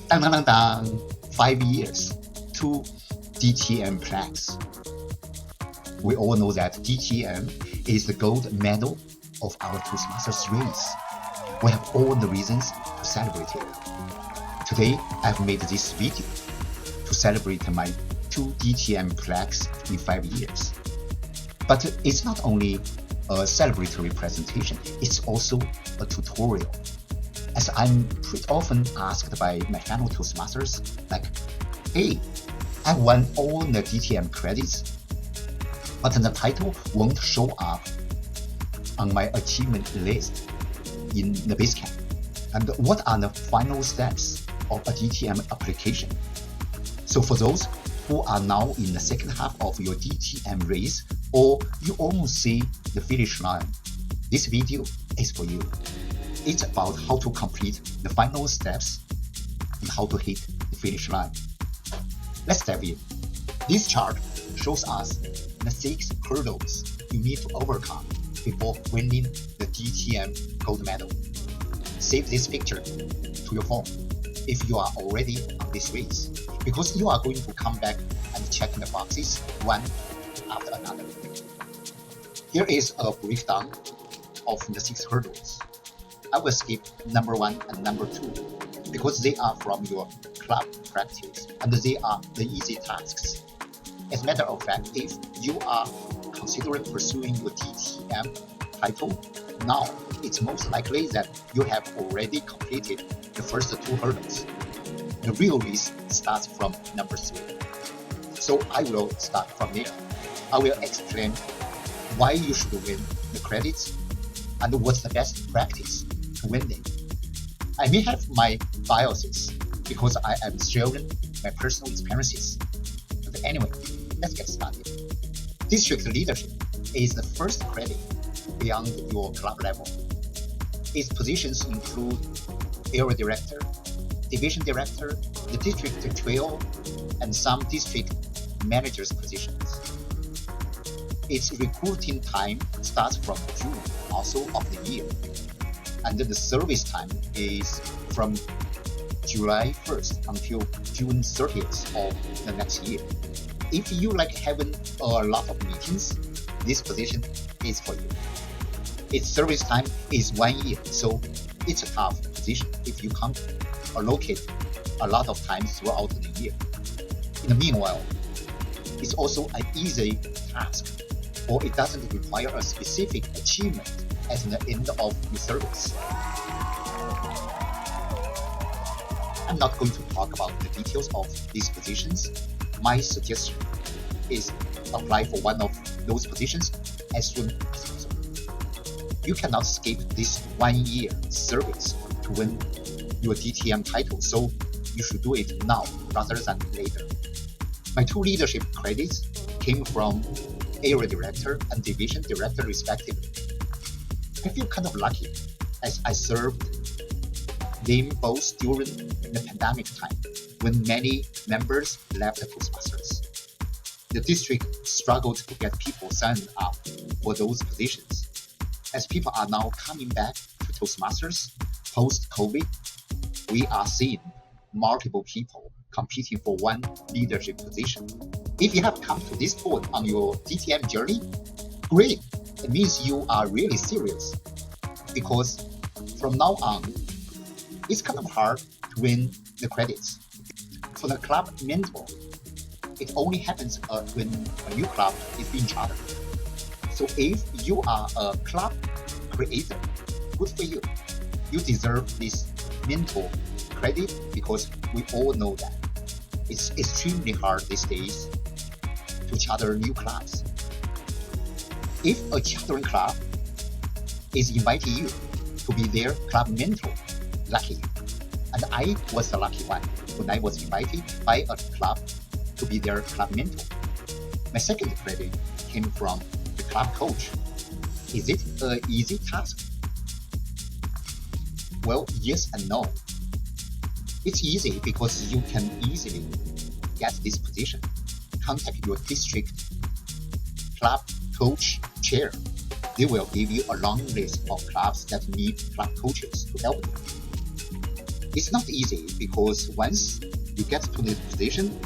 Dang, dang, dang, dang. 5 years, 2 DTM plaques. We all know that DTM is the gold medal of our Toastmasters race. We have all the reasons to celebrate it. Today, I've made this video to celebrate my 2 DTM plaques in 5 years. But it's not only a celebratory presentation, it's also a tutorial. As I'm pretty often asked by my fellow Toastmasters, like, hey, I won all the DTM credits, but the title won't show up on my achievement list in the Basecamp. And what are the final steps of a DTM application? So for those who are now in the second half of your DTM race, or you almost see the finish line, this video is for you. It's about how to complete the final steps and how to hit the finish line. Let's dive in. This chart shows us the 6 hurdles you need to overcome before winning the DTM gold medal. Save this picture to your phone if you are already on this race, because you are going to come back and check the boxes one after another. Here is a breakdown of the 6 hurdles. I will skip number 1 and number 2 because they are from your club practice and they are the easy tasks. As a matter of fact, if you are considering pursuing your DTM title, now it's most likely that you have already completed the first 2 hurdles. The real race starts from number 3. So I will start from there. I will explain why you should win the credits and what's the best practice to win them. I may have my biases because I am sharing my personal experiences. But anyway, let's get started. District leadership is the first credit beyond your club level. Its positions include area director, division director, the district 12, and some district managers' positions. Its recruiting time starts from June also of the year, and the service time is from July 1st until June 30th of the next year. If you like having a lot of meetings, this position is for you. Its service time is 1 year, so it's a tough position if you can't allocate a lot of time throughout the year. In the meanwhile, it's also an easy task, or it doesn't require a specific achievement at the end of the service. I'm not going to talk about the details of these positions. My suggestion is apply for one of those positions as soon as possible. You cannot skip this 1 year service to win your DTM title, so you should do it now rather than later. My 2 leadership credits came from area director and division director respectively. I feel kind of lucky as I served them both during the pandemic time when many members left Toastmasters. The district struggled to get people signed up for those positions. As people are now coming back to Toastmasters post-COVID, we are seeing multiple people competing for one leadership position. If you have come to this point on your DTM journey, great! It means you are really serious, because from now on, it's kind of hard to win the credits. For the club mentor, it only happens when a new club is being chartered. So if you are a club creator, good for you. You deserve this mentor credit because we all know that it's extremely hard these days to charter new clubs. If a chartering club is inviting you to be their club mentor, lucky you. And I was the lucky one when I was invited by a club to be their club mentor. My second credit came from the club coach. Is it an easy task? Well, yes and no. It's easy because you can easily get this position. Contact your district club coach chair. They will give you a long list of clubs that need club coaches to help you. It's not easy because once you get to this position,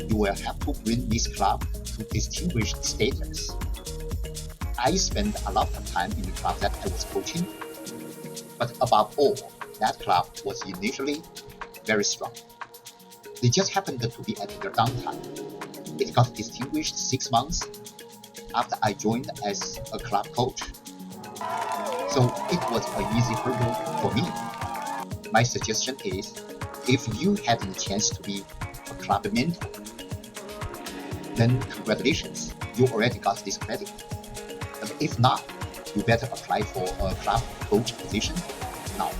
you will have to bring this club to distinguished status. I spent a lot of time in the club that I was coaching, but above all, that club was initially very strong. They just happened to be at their downtime. It got distinguished 6 months after I joined as a club coach. So it was an easy hurdle for me. My suggestion is, if you had the chance to be a club mentor, then congratulations, you already got this credit. But if not, you better apply for a club coach position now.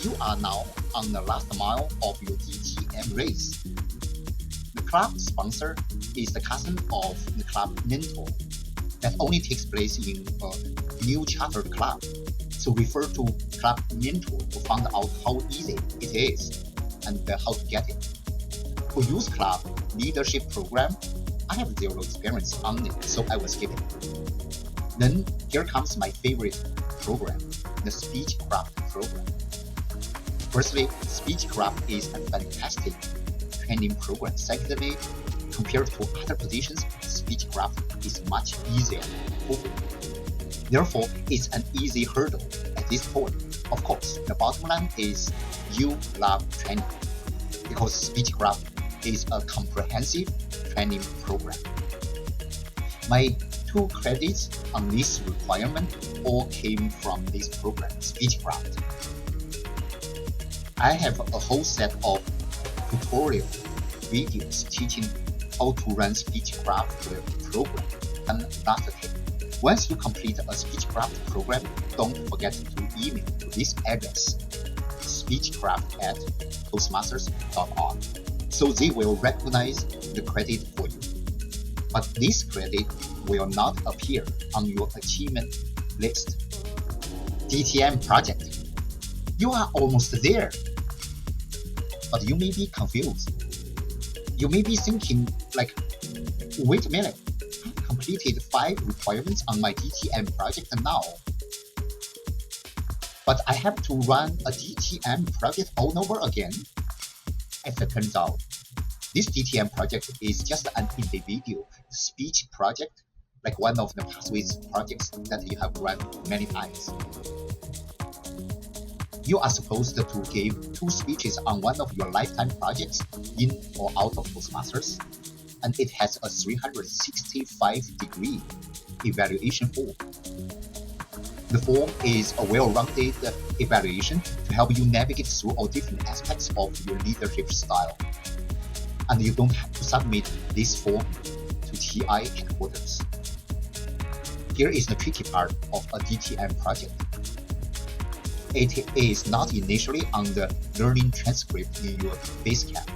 You are now on the last mile of your DTM race. The club sponsor is the cousin of the club mentor. That only takes place in a new chartered club. So refer to club mentor to find out how easy it is and how to get it. For youth club leadership program, I have zero experience on it, so I will skip it. Then here comes my favorite program, the Speechcraft program. Firstly, Speechcraft is a fantastic training program. Secondly, compared to other positions, Speechcraft is much easier to fulfill. Therefore, it's an easy hurdle at this point. Of course, the bottom line is you love training because Speechcraft is a comprehensive training program. My 2 credits on this requirement all came from this program, Speechcraft. I have a whole set of tutorial videos teaching how to run Speechcraft program. And last tip, once you complete a Speechcraft program, don't forget to email to this address, speechcraft@toastmasters.org, so they will recognize the credit for you. But this credit will not appear on your achievement list. DTM project. You are almost there, but you may be confused. You may be thinking like, wait a minute, I've completed 5 requirements on my DTM project now, but I have to run a DTM project all over again. As it turns out, this DTM project is just an individual speech project, like one of the pathways projects that you have run many times. You are supposed to give 2 speeches on one of your lifetime projects in or out of Toastmasters, and it has a 365-degree evaluation form. The form is a well-rounded evaluation to help you navigate through all different aspects of your leadership style. And you don't have to submit this form to TI headquarters. Here is the tricky part of a DTM project. It is not initially on the learning transcript in your Basecamp.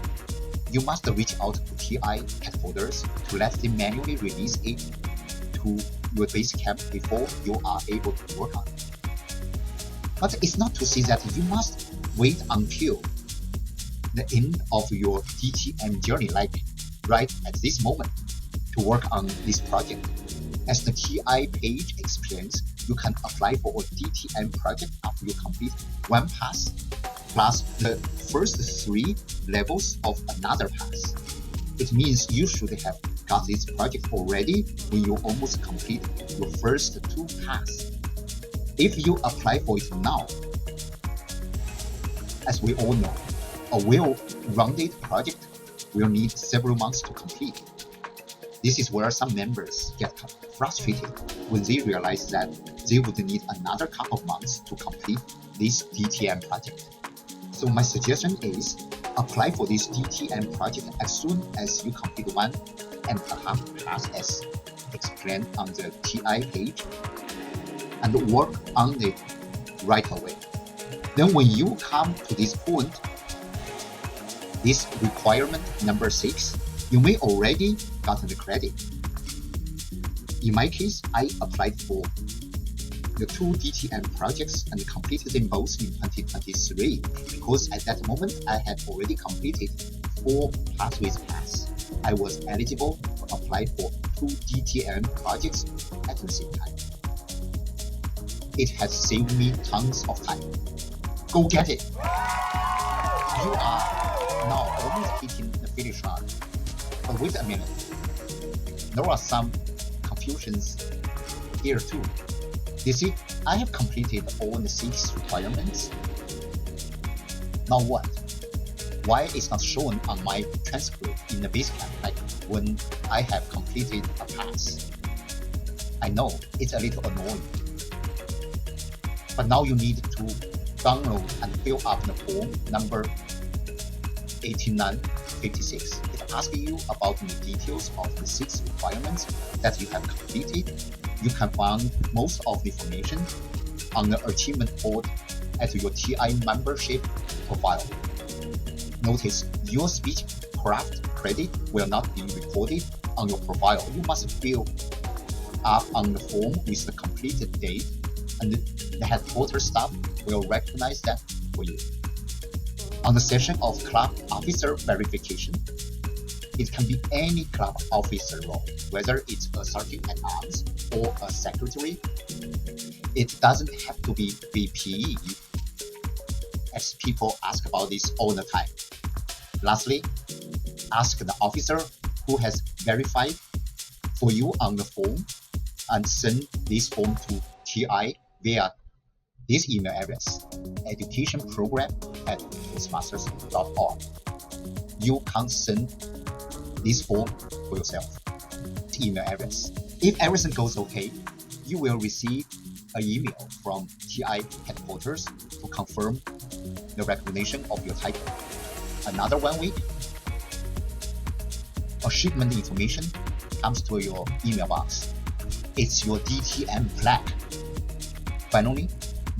You must reach out to TI headquarters to let them manually release it to your Basecamp before you are able to work on it. But it's not to say that you must wait until the end of your DTM journey, like right at this moment, to work on this project. As the TI page explains, you can apply for a DTM project after you complete 1 pass, plus the first 3 levels of another pass. It means you should have got this project already when you almost complete your first 2 passes. If you apply for it now, as we all know, a well-rounded project will need several months to complete. This is where some members get frustrated when they realize that they would need another couple of months to complete this DTM project. So my suggestion is apply for this DTM project as soon as you complete 1.5 pass as explained on the TI page, and work on it right away. Then when you come to this point, this requirement number 6, you may already gotten the credit. In my case, I applied for the 2 DTM projects and completed them both in 2023 because at that moment I had already completed 4 pathways pass. I was eligible to apply for 2 DTM projects at the same time. It has saved me tons of time. Go get it! You are now almost hitting the finish line. But wait a minute. There are some confusions here too. You see, I have completed all the 6 requirements. Now what? Why is not shown on my transcript in the Basecamp like when I have completed a pass? I know it's a little annoying. But now you need to download and fill up the form number 8956. It asks you about the details of the 6 requirements that you have completed. You can find most of the information on the achievement board at your TI membership profile. Notice your speechcraft credit will not be recorded on your profile. You must fill up on the form with the completed date, and the headquarters staff will recognize that for you. On the section of club officer verification, it can be any club officer role, whether it's a sergeant at arms or a secretary. It doesn't have to be VPE, as people ask about this all the time. Lastly, ask the officer who has verified for you on the form and send this form to TI via this email address, educationprogram@toastmasters.org. You can't send this form for yourself. Email address. If everything goes okay, you will receive an email from TI headquarters to confirm the recognition of your title. Another 1 week, a shipment information comes to your email box. It's your DTM plaque. Finally,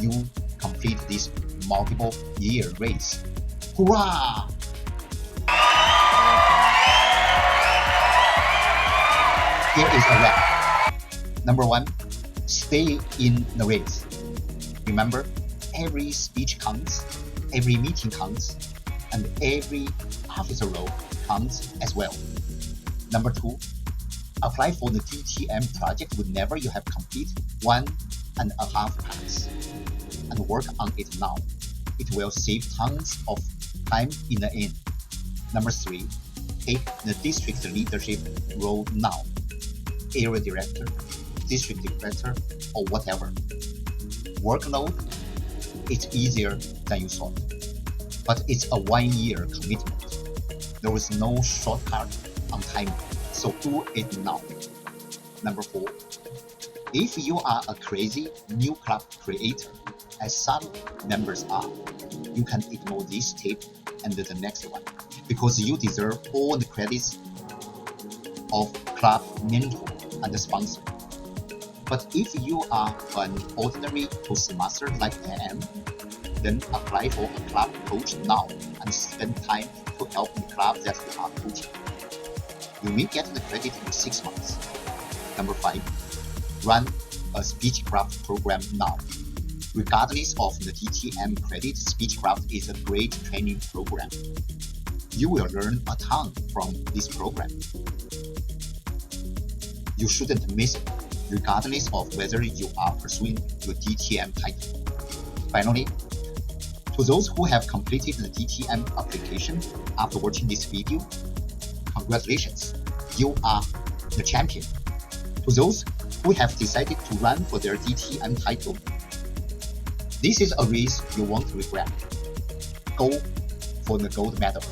you complete this multiple year race. Hurrah! Here is a wrap. Number 1, stay in the race. Remember, every speech counts, every meeting counts, and every officer role counts as well. Number 2, apply for the DTM project whenever you have completed 1.5 pass, and work on it now. It will save tons of time in the end. Number 3, take the district leadership role now. Area director, district director, or whatever. Workload, it's easier than you thought, but it's a 1-year commitment. There is no shortcut on timing, so do it now. Number 4, if you are a crazy new club creator, as some members are, you can ignore this tip and the next one, because you deserve all the credits of club mentor and sponsor. But if you are an ordinary Toastmaster like I am, then apply for a club coach now and spend time to help the club that you are coaching. You may get the credit in 6 months. Number 5, run a Speechcraft program now. Regardless of the DTM credit, Speechcraft is a great training program. You will learn a ton from this program. You shouldn't miss it, regardless of whether you are pursuing your DTM title. Finally, to those who have completed the DTM application after watching this video, congratulations, you are the champion. To those who have decided to run for their DTM title, this is a race you won't regret. Go for the gold medal.